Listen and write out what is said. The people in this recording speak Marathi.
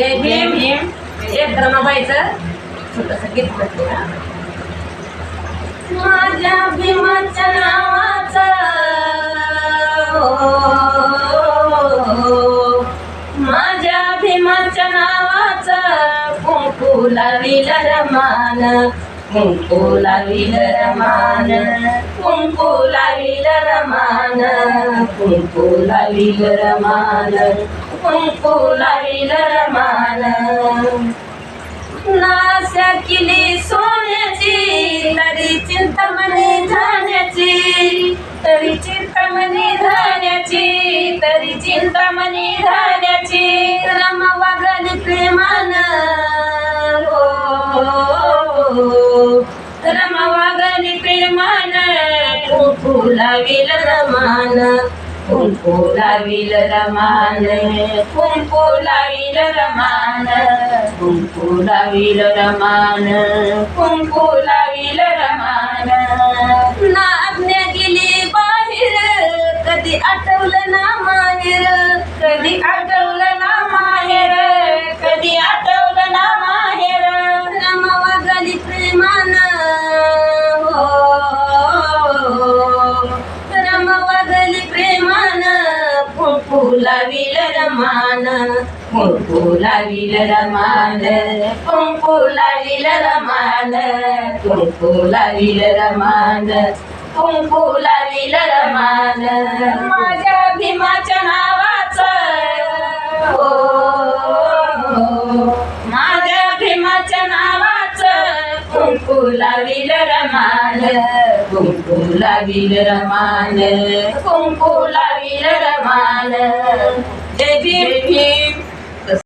जय भीम एक रमाबाईचं छोटंसं गीत करते हा. माझ्या भीमाच्या नावाचं माझ्या भीमाच्या नावाचं कुंकू लावील रमान कुंकू लावील रमान कुंकू लावील रमान कुंकू लावील रमान कुंकू लावील रमान नास्या किली सोन्याची तरी चिंतामणी धान्याची तरी चिंतामणी धान्याची तरी चिंतामणी धान्याची रमा वागली प्रेमान रमा वागली प्रेमान कुंकू लावील रमान कुंकू लावील रमान कुंकू लावील रमान कुंकू लावील रमान कुंकू लावील रमान नाज्ञा गेली बाहेर कधी आठवलं ना माहेर कधी आठवलं ना माहेर कधी आठवलं ना माहेर रमा वागली प्रेमान रमा वागली प्रेमान कुंकू लावील रमान कुंकू लावील रमान कुंकू लावील रमान कुंकू लावील रमान कुंकू लावील रमान माझ्या भीमाच्या नावाचं माझ्या भीमाच्या नावाचं कुंकू लावील रमान कुंकू लावील रमान कुंकू लावील रमान जय भीम